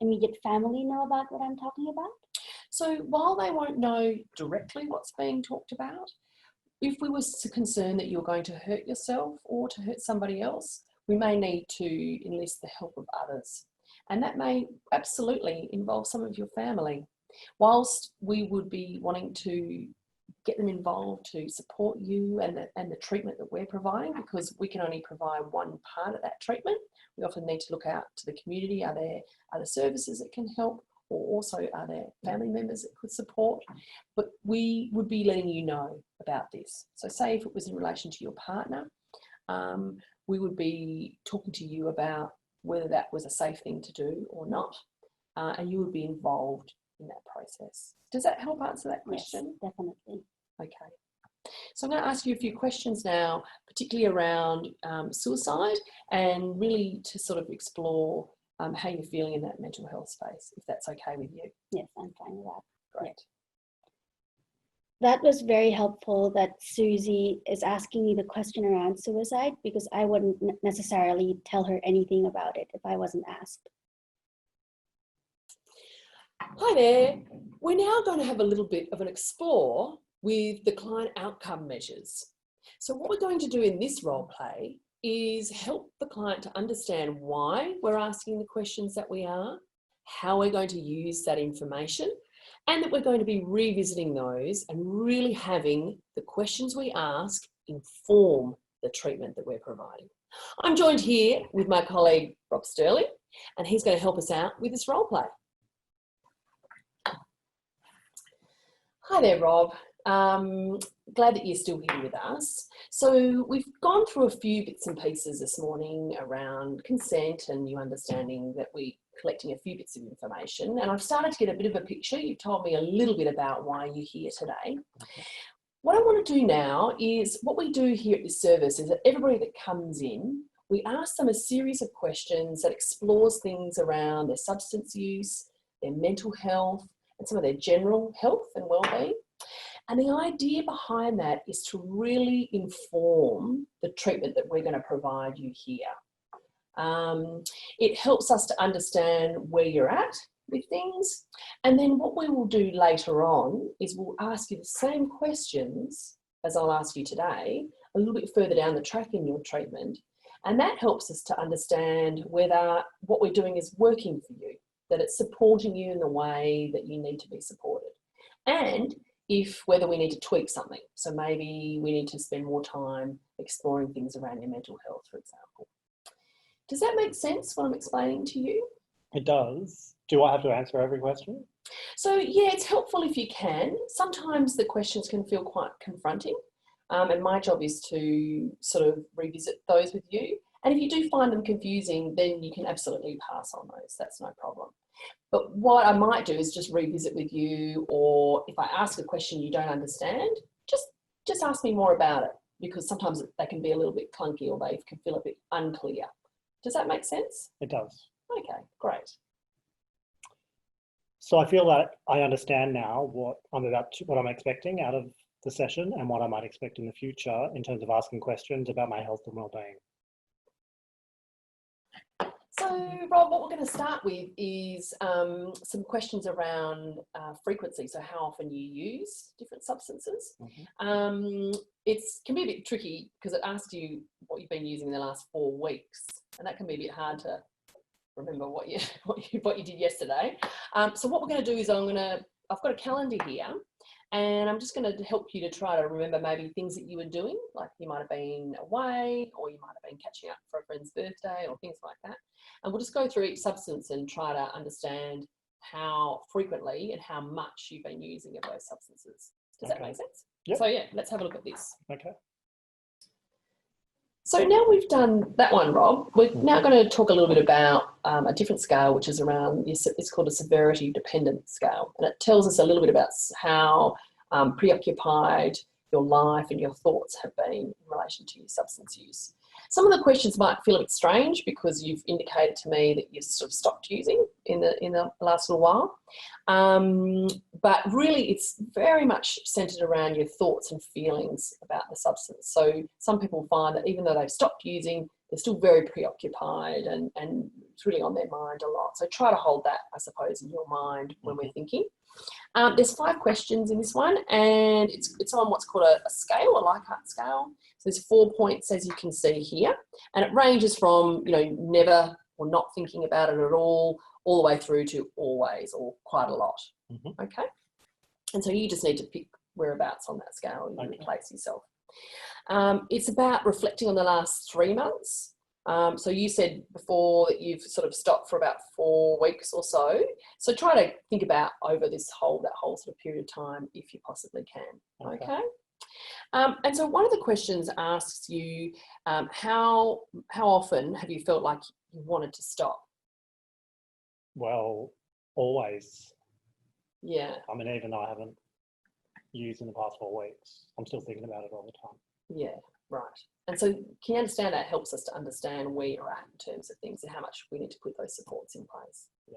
immediate family know about what I'm talking about? So while they won't know directly what's being talked about, if we were concerned that you're going to hurt yourself or to hurt somebody else, we may need to enlist the help of others. And that may absolutely involve some of your family. Whilst we would be wanting to get them involved to support you and the treatment that we're providing, because we can only provide one part of that treatment, we often need to look out to the community. Are there other services that can help, or also are there family members that could support? But we would be letting you know about this. So say if it was in relation to your partner, we would be talking to you about whether that was a safe thing to do or not, and you would be involved in that process. Does that help answer that question? Yes, definitely. Okay. So I'm going to ask you a few questions now, particularly around suicide, and really to sort of explore how you're feeling in that mental health space, if that's okay with you. Yes, I'm fine with that. Great. That was very helpful that Susie is asking me the question around suicide, because I wouldn't necessarily tell her anything about it if I wasn't asked. Hi there. We're now going to have a little bit of an explore with the client outcome measures. So what we're going to do in this role play is help the client to understand why we're asking the questions that we are, how we're going to use that information, and that we're going to be revisiting those and really having the questions we ask inform the treatment that we're providing. I'm joined here with my colleague, Rob Sterling, and he's going to help us out with this role play. Hi there, Rob. Glad that you're still here with us. So we've gone through a few bits and pieces this morning around consent and you understanding that we're collecting a few bits of information, and I've started to get a bit of a picture. You've told me a little bit about why you're here today. What I want to do now is, what we do here at this service is that everybody that comes in, we ask them a series of questions that explores things around their substance use, their mental health, and some of their general health and well-being. And the idea behind that is to really inform the treatment that we're going to provide you here. It helps us to understand where you're at with things. And then what we will do later on is we'll ask you the same questions as I'll ask you today, a little bit further down the track in your treatment. And that helps us to understand whether what we're doing is working for you, that it's supporting you in the way that you need to be supported. And whether we need to tweak something. So maybe we need to spend more time exploring things around your mental health, for example. Does that make sense, what I'm explaining to you? It does. Do I have to answer every question? So yeah, it's helpful if you can. Sometimes the questions can feel quite confronting, and my job is to sort of revisit those with you. And if you do find them confusing, then you can absolutely pass on those. That's no problem. But what I might do is just revisit with you, or if I ask a question you don't understand, just ask me more about it, because sometimes they can be a little bit clunky or they can feel a bit unclear. Does that make sense? It does. Okay, great. So I feel that I understand now what I'm expecting out of the session and what I might expect in the future in terms of asking questions about my health and well-being. So, Rob, what we're going to start with is some questions around frequency. So, how often you use different substances. It can be a bit tricky because it asks you what you've been using in the last 4 weeks, and that can be a bit hard to remember what you did yesterday. So, what we're going to do is I've got a calendar here. And I'm just going to help you to try to remember maybe things that you were doing, like you might have been away or you might have been catching up for a friend's birthday or things like that. And we'll just go through each substance and try to understand how frequently and how much you've been using of those substances. Does that make sense? Yep. So yeah, let's have a look at this. Okay. So now we've done that one, Rob, we're now going to talk a little bit about a different scale, which is around, it's called a severity dependent scale. And it tells us a little bit about how preoccupied your life and your thoughts have been in relation to your substance use. Some of the questions might feel a bit strange because you've indicated to me that you've sort of stopped using in the last little while. But really it's very much centered around your thoughts and feelings about the substance. So some people find that even though they've stopped using, they're still very preoccupied and it's really on their mind a lot. So try to hold that, I suppose, in your mind when we're thinking. There's 5 questions in this one, and it's on what's called a scale, a Likert scale. So there's 4 points, as you can see here, and it ranges from, never or not thinking about it at all the way through to always or quite a lot. Okay, and so you just need to pick whereabouts on that scale you place yourself. It's about reflecting on the last 3 months. So you said before that you've sort of stopped for about 4 weeks or so. So try to think about over that whole sort of period of time if you possibly can. Okay. And so one of the questions asks you, how often have you felt like you wanted to stop? Well, always. Yeah. I mean, even though I haven't used in the past 4 weeks, I'm still thinking about it all the time. Yeah, right. And so can you understand that helps us to understand where you're at in terms of things and how much we need to put those supports in place? Yeah.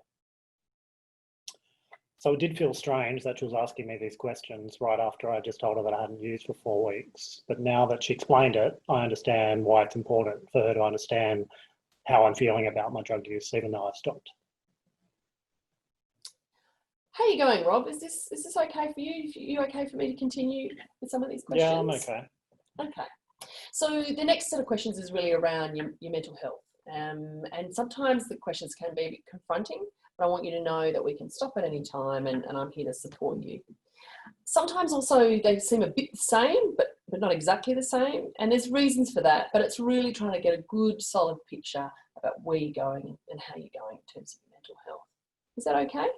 So it did feel strange that she was asking me these questions right after I just told her that I hadn't used for 4 weeks. But now that she explained it, I understand why it's important for her to understand how I'm feeling about my drug use, even though I've stopped. How are you going, Rob? Is this okay for you? Are you okay for me to continue with some of these questions? Yeah, I'm okay. Okay. So the next set of questions is really around your mental health. And sometimes the questions can be a bit confronting, but I want you to know that we can stop at any time and I'm here to support you. Sometimes also they seem a bit the same, but not exactly the same. And there's reasons for that, but it's really trying to get a good solid picture about where you're going and how you're going in terms of your mental health. Is that okay?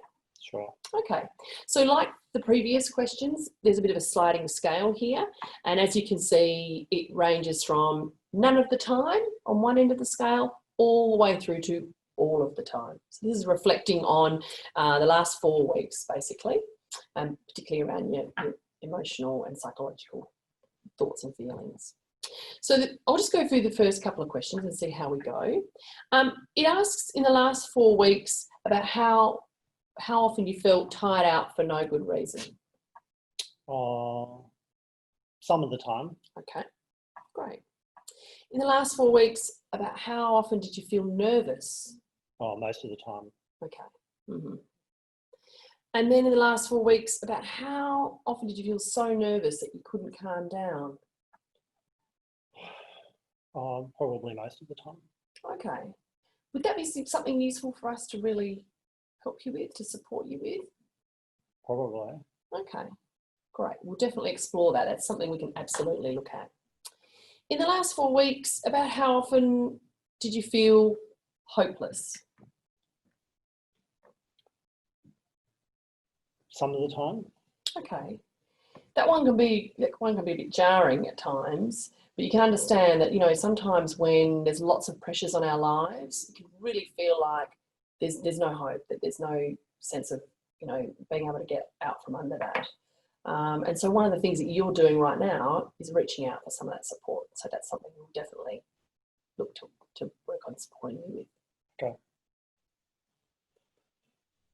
Sure. Okay, so like the previous questions, there's a bit of a sliding scale here. And as you can see, it ranges from none of the time on one end of the scale all the way through to all of the time. So this is reflecting on the last 4 weeks, basically, and particularly around your emotional and psychological thoughts and feelings. So I'll just go through the first couple of questions and see how we go. It asks in the last 4 weeks about how often you felt tired out for no good reason. Some of the time. Okay, great. In the last 4 weeks, about how often did you feel nervous? Most of the time. Okay. And then in the last 4 weeks, about how often did you feel so nervous that you couldn't calm down? Probably most of the time. Okay. Would that be something useful for us to really help you with, to support you with? Probably. Okay, great. We'll definitely explore that. That's something we can absolutely look at. In the last 4 weeks, about how often did you feel hopeless? Some of the time. Okay. That one can be a bit jarring at times, but you can understand that, sometimes when there's lots of pressures on our lives, it can really feel like there's no hope, that there's no sense of, being able to get out from under that. And so one of the things that you're doing right now is reaching out for some of that support. So that's something we'll definitely look to work on supporting you with. Okay.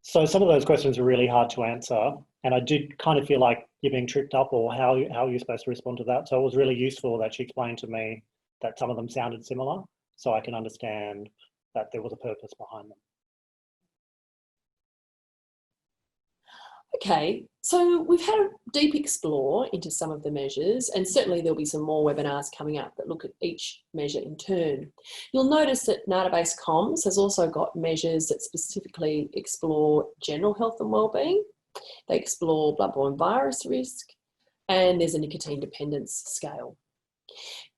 So some of those questions are really hard to answer, and I did kind of feel like you're being tripped up, or how you're supposed to respond to that. So it was really useful that she explained to me that some of them sounded similar, so I can understand that there was a purpose behind them. Okay, so we've had a deep explore into some of the measures, and certainly there'll be some more webinars coming up that look at each measure in turn. You'll notice that NADAbase Comms has also got measures that specifically explore general health and wellbeing. They explore bloodborne virus risk, and there's a nicotine dependence scale.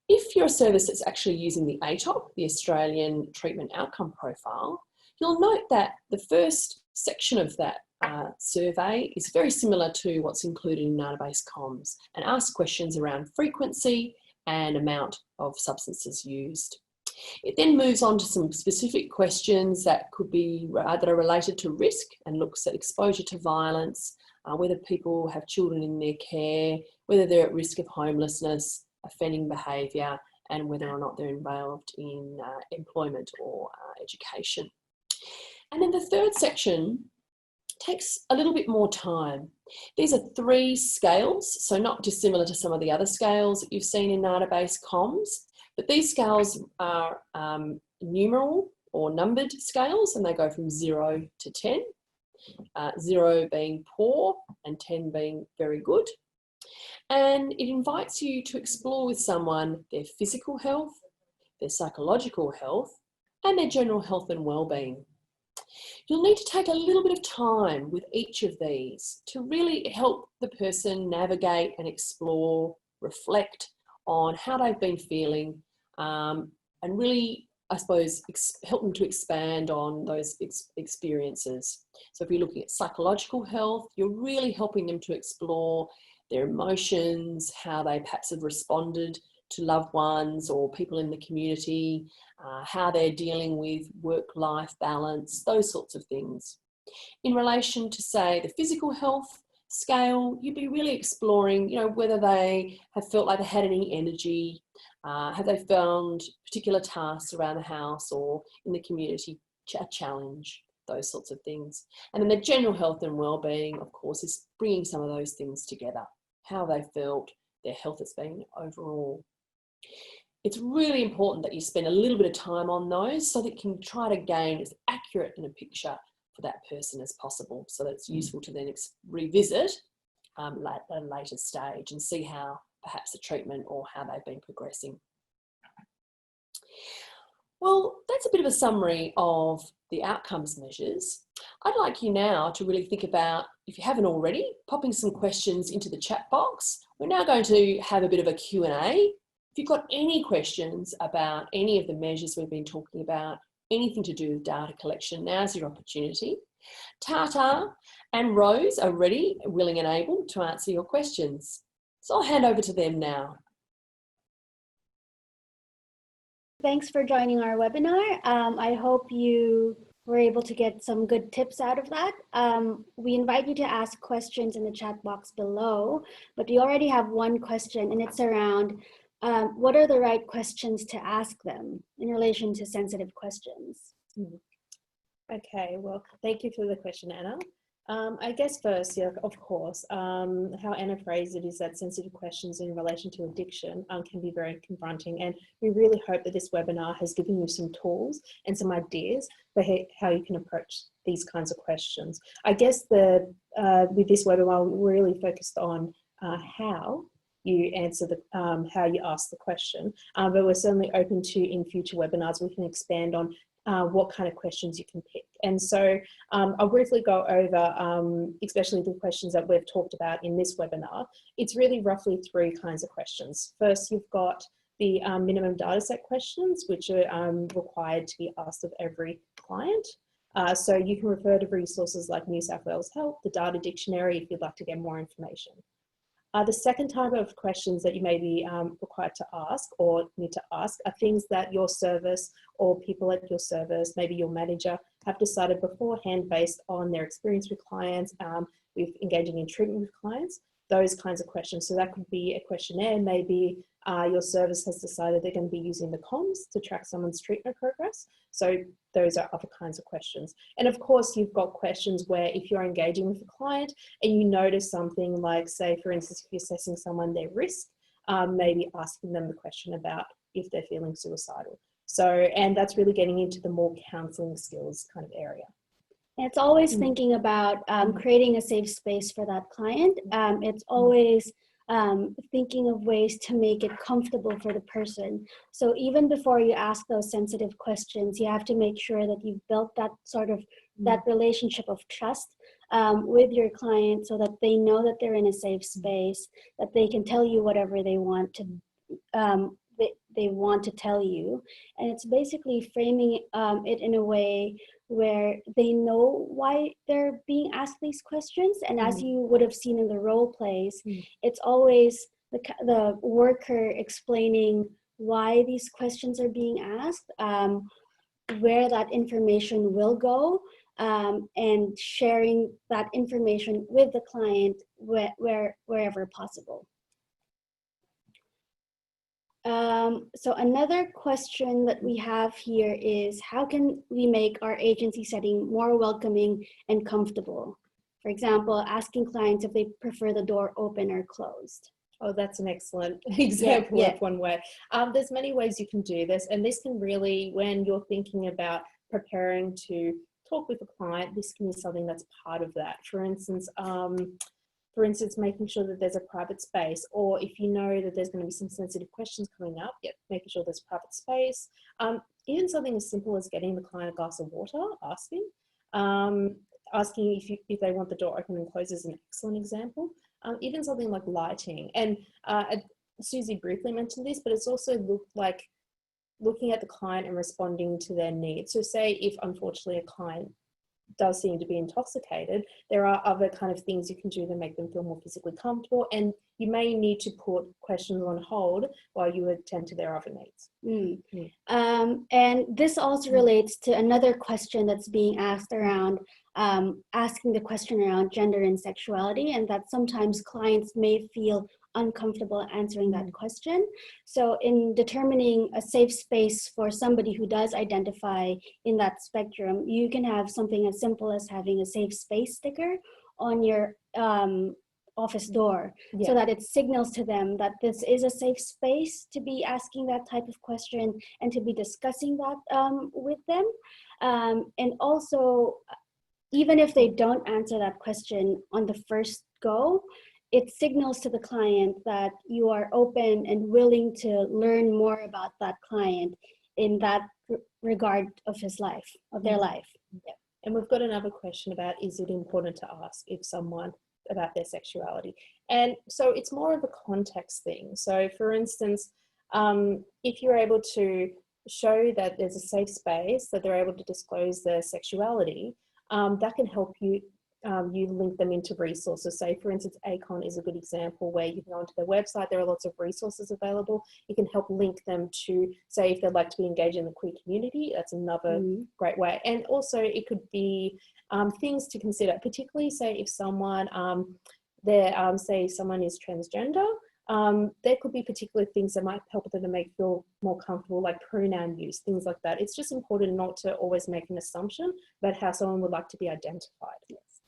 If you're a service that's actually using the ATOP, the Australian Treatment Outcome Profile, you'll note that the first section of that survey is very similar to what's included in NADAbase Comms, and asks questions around frequency and amount of substances used. It then moves on to some specific questions that could be that are related to risk, and looks at exposure to violence, whether people have children in their care, whether they're at risk of homelessness, offending behaviour, and whether or not they're involved in employment or education. And then the third section takes a little bit more time. These are 3 scales, so not dissimilar to some of the other scales that you've seen in NADAbase Comms, but these scales are numeral or numbered scales, and they go from 0 to 10, 0 being poor and 10 being very good. And it invites you to explore with someone their physical health, their psychological health, and their general health and wellbeing. You'll need to take a little bit of time with each of these to really help the person navigate and explore, reflect on how they've been feeling, and really, I suppose, help them to expand on those experiences. So if you're looking at psychological health, you're really helping them to explore their emotions, how they perhaps have responded to loved ones or people in the community, how they're dealing with work-life balance, those sorts of things. In relation to, say, the physical health scale, you'd be really exploring, whether they have felt like they had any energy, have they found particular tasks around the house or in the community a challenge, those sorts of things. And then the general health and wellbeing, of course, is bringing some of those things together, how they felt, their health has been overall. It's really important that you spend a little bit of time on those so that you can try to gain as accurate in a picture for that person as possible, so that it's useful to then revisit at a later stage and see how perhaps the treatment or how they've been progressing. Well, that's a bit of a summary of the outcomes measures. I'd like you now to really think about, if you haven't already, popping some questions into the chat box. We're now going to have a bit of a Q&A. If you've got any questions about any of the measures we've been talking about, anything to do with data collection, now's your opportunity. Tata and Rose are ready, willing and able to answer your questions. So I'll hand over to them now. Thanks for joining our webinar. I hope you were able to get some good tips out of that. We invite you to ask questions in the chat box below, but we already have one question, and it's around what are the right questions to ask them in relation to sensitive questions? Okay, well, thank you for the question, Anna. I guess first, yeah, of course, how Anna phrased it is that sensitive questions in relation to addiction can be very confronting, and we really hope that this webinar has given you some tools and some ideas for how you can approach these kinds of questions. I guess with this webinar, we're really focused on how you answer how you ask the question, but we're certainly open to, in future webinars, we can expand on what kind of questions you can pick. And so I'll briefly go over, especially the questions that we've talked about in this webinar. It's really roughly 3 kinds of questions. First, you've got the minimum data set questions, which are required to be asked of every client. So you can refer to resources like New South Wales Health, the Data Dictionary, if you'd like to get more information. The second type of questions that you may be required to ask or need to ask are things that your service or people at your service, maybe your manager, have decided beforehand based on their experience with clients, with engaging in treatment with clients. those kinds of questions. So that could be a questionnaire. Maybe your service has decided they're going to be using the comms to track someone's treatment progress. So those are other kinds of questions. And of course, you've got questions where if you're engaging with a client and you notice something like, say, for instance, if you're assessing someone their risk, maybe asking them the question about if they're feeling suicidal. So, and that's really getting into the more counseling skills kind of area. It's always thinking about creating a safe space for that client. It's always thinking of ways to make it comfortable for the person. So even before you ask those sensitive questions, you have to make sure that you've built that sort of that relationship of trust with your client, so that they know that they're in a safe space, that they can tell you whatever they want to tell you. And it's basically framing it in a way where they know why they're being asked these questions. And as you would have seen in the role plays, it's always the worker explaining why these questions are being asked, where that information will go, and sharing that information with the client wherever possible. So another question that we have here is, how can we make our agency setting more welcoming and comfortable? For example, asking clients if they prefer the door open or closed. Oh, that's an excellent example of one way. There's many ways you can do this, and this can really, when you're thinking about preparing to talk with a client, this can be something that's part of that. For instance, making sure that there's a private space, or if you know that there's going to be some sensitive questions coming up, making sure there's private space. Even something as simple as getting the client a glass of water, asking if they want the door open and closed is an excellent example. Even something like lighting. And Susie briefly mentioned this, but it's also looking at the client and responding to their needs. So say if unfortunately a client does seem to be intoxicated, there are other kind of things you can do to make them feel more physically comfortable, and you may need to put questions on hold while you attend to their other needs. And this also relates to another question that's being asked around asking the question around gender and sexuality, and that sometimes clients may feel uncomfortable answering that question. So in determining a safe space for somebody who does identify in that spectrum, you can have something as simple as having a safe space sticker on your office door, so that it signals to them that this is a safe space to be asking that type of question and to be discussing that with them. And also, even if they don't answer that question on the first go, it signals to the client that you are open and willing to learn more about that client in that regard of their life. And we've got another question about, is it important to ask if someone about their sexuality? And so it's more of a context thing. So for instance, if you're able to show that there's a safe space, that they're able to disclose their sexuality, that can help you link them into resources. Say, for instance, ACON is a good example where you can go onto their website. There are lots of resources available. You can help link them to, say, if they'd like to be engaged in the queer community. That's another great way. And also it could be things to consider, particularly say if someone, say someone is transgender, there could be particular things that might help them to make feel more comfortable, like pronoun use, things like that. It's just important not to always make an assumption about how someone would like to be identified.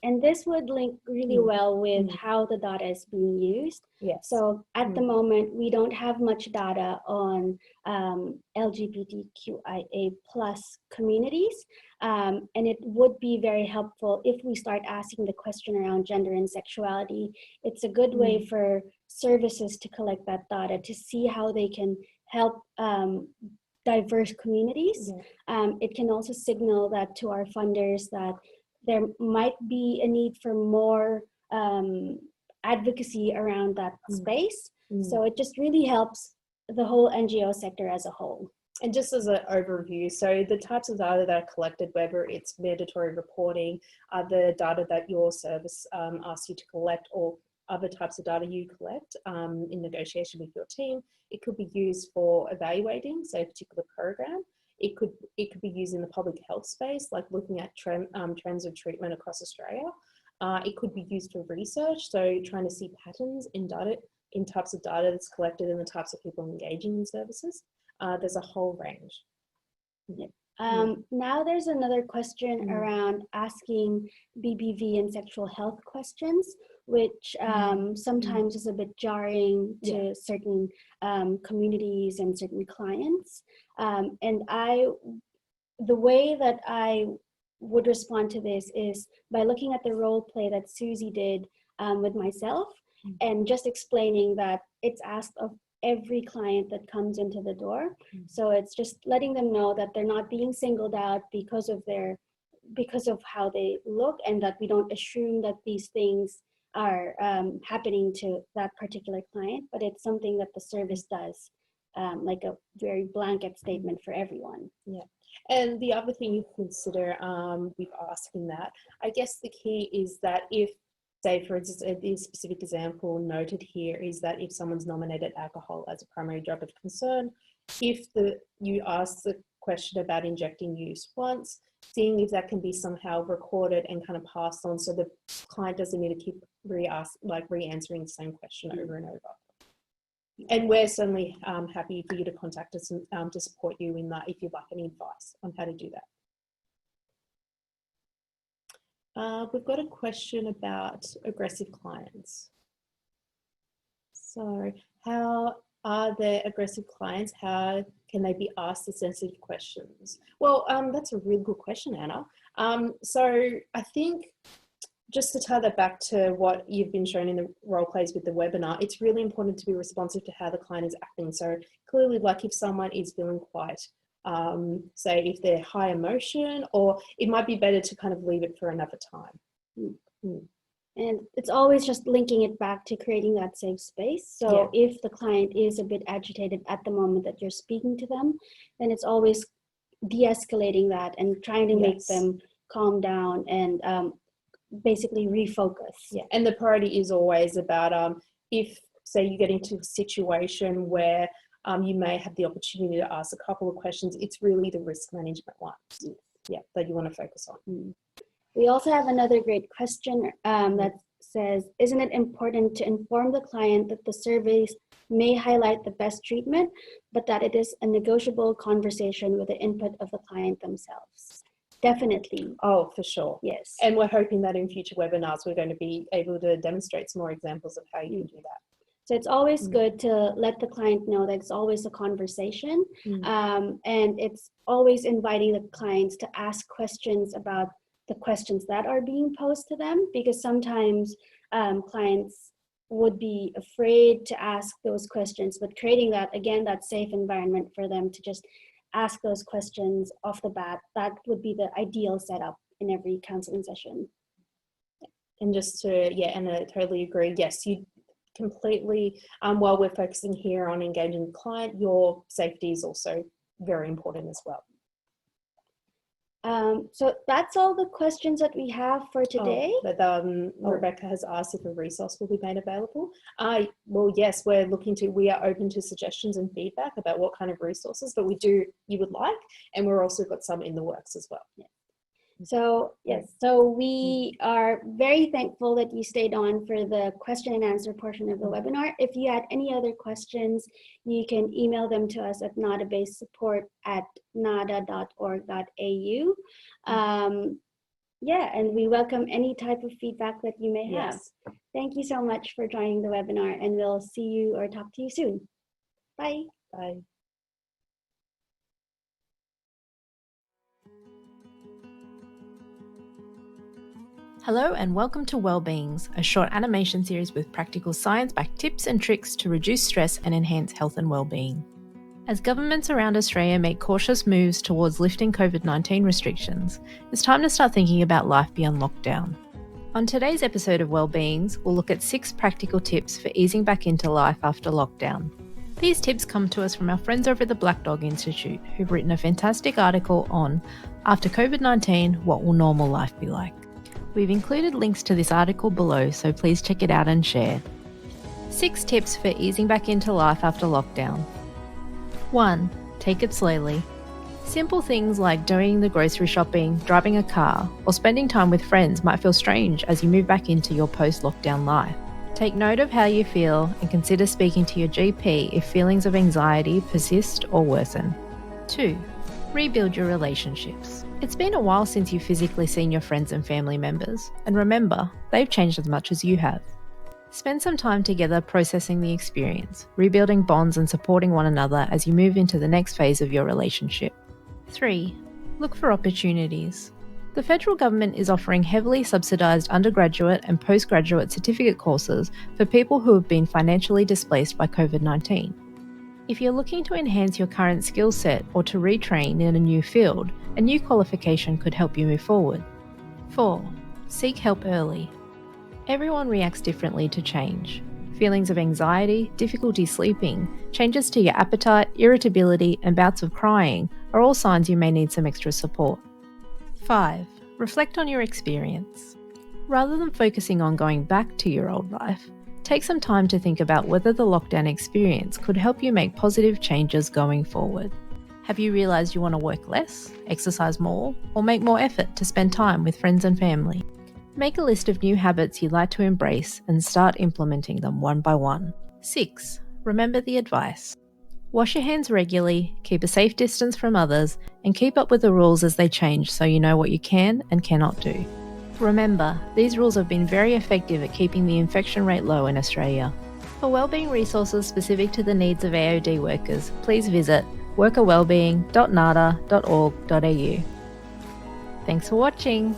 And this would link really well with how the data is being used. So at the moment, we don't have much data on LGBTQIA+ communities. And it would be very helpful if we start asking the question around gender and sexuality. It's a good way for services to collect that data to see how they can help diverse communities. It can also signal that to our funders that there might be a need for more advocacy around that space. So it just really helps the whole NGO sector as a whole. And just as an overview, so the types of data that are collected, whether it's mandatory reporting, the data that your service asks you to collect, or other types of data you collect in negotiation with your team, it could be used for evaluating, say, a particular program. It could be used in the public health space, like looking at trends of treatment across Australia. It could be used for research, so trying to see patterns in data, in types of data that's collected and the types of people engaging in services. There's a whole range. Now there's another question around asking BBV and sexual health questions, which sometimes is a bit jarring to certain communities and certain clients. And the way that I would respond to this is by looking at the role play that Susie did with myself and just explaining that it's asked of every client that comes into the door. So it's just letting them know that they're not being singled out because of how they look, and that we don't assume that these things are happening to that particular client, but it's something that the service does, like a very blanket statement for everyone. Yeah. And the other thing you consider with asking that, I guess the key is that if, say, for instance, the specific example noted here is that if someone's nominated alcohol as a primary drug of concern, if you ask the question about injecting use once, seeing if that can be somehow recorded and kind of passed on, so the client doesn't need to keep re-answering the same question over and over. And we're certainly happy for you to contact us and to support you in that if you'd like any advice on how to do that. We've got a question about aggressive clients. So how are there aggressive clients? How can they be asked the sensitive questions? Well, that's a really good question, Anna. So I think just to tie that back to what you've been shown in the role plays with the webinar, it's really important to be responsive to how the client is acting. So clearly, like if someone is feeling quite, say if they're high emotion, or it might be better to kind of leave it for another time. And it's always just linking it back to creating that safe space. So if the client is a bit agitated at the moment that you're speaking to them, then it's always de-escalating that and trying to make them calm down and basically refocus. Yeah, and the priority is always about if, say, you get into a situation where you may have the opportunity to ask a couple of questions, it's really the risk management ones, that you want to focus on. We also have another great question that says, isn't it important to inform the client that the surveys may highlight the best treatment, but that it is a negotiable conversation with the input of the client themselves? Definitely. Oh, for sure. Yes. And we're hoping that in future webinars, we're going to be able to demonstrate some more examples of how you can do that. So it's always good to let the client know that it's always a conversation, and it's always inviting the clients to ask questions about the questions that are being posed to them, because sometimes clients would be afraid to ask those questions, but creating that, again, that safe environment for them to just ask those questions off the bat, that would be the ideal setup in every counseling session. And just to, and I totally agree. Yes, you completely, while we're focusing here on engaging the client, your safety is also very important as well. So that's all the questions that we have for today. Rebecca has asked if a resource will be made available. Well, yes, we are open to suggestions and feedback about what kind of resources that you would like, and we're also got some in the works as well. So so we are very thankful that you stayed on for the question and answer portion of the webinar. If you had any other questions, you can email them to us at nadabasesupport@nada.org.au. And we welcome any type of feedback that you may have. Yes. Thank you so much for joining the webinar, and we'll see you or talk to you soon. Bye. Bye. Hello and welcome to Wellbeings, a short animation series with practical science-backed tips and tricks to reduce stress and enhance health and wellbeing. As governments around Australia make cautious moves towards lifting COVID-19 restrictions, it's time to start thinking about life beyond lockdown. On today's episode of Wellbeings, we'll look at 6 practical tips for easing back into life after lockdown. These tips come to us from our friends over at the Black Dog Institute, who've written a fantastic article on After COVID-19, What Will Normal Life Be Like? We've included links to this article below, so please check it out and share. 6 tips for easing back into life after lockdown. 1. Take it slowly. Simple things like doing the grocery shopping, driving a car, or spending time with friends might feel strange as you move back into your post-lockdown life. Take note of how you feel and consider speaking to your GP if feelings of anxiety persist or worsen. 2. Rebuild your relationships. It's been a while since you've physically seen your friends and family members, and remember, they've changed as much as you have. Spend some time together processing the experience, rebuilding bonds and supporting one another as you move into the next phase of your relationship. 3. Look for opportunities. The federal government is offering heavily subsidised undergraduate and postgraduate certificate courses for people who have been financially displaced by COVID-19. If you're looking to enhance your current skill set or to retrain in a new field, a new qualification could help you move forward. 4. Seek help early. Everyone reacts differently to change. Feelings of anxiety, difficulty sleeping, changes to your appetite, irritability, and bouts of crying are all signs you may need some extra support. 5. Reflect on your experience. Rather than focusing on going back to your old life, take some time to think about whether the lockdown experience could help you make positive changes going forward. Have you realised you want to work less, exercise more, or make more effort to spend time with friends and family? Make a list of new habits you'd like to embrace and start implementing them one by one. 6. Remember the advice. Wash your hands regularly, keep a safe distance from others, and keep up with the rules as they change so you know what you can and cannot do. Remember, these rules have been very effective at keeping the infection rate low in Australia. For wellbeing resources specific to the needs of AOD workers, please visit workerwellbeing.nada.org.au. Thanks for watching.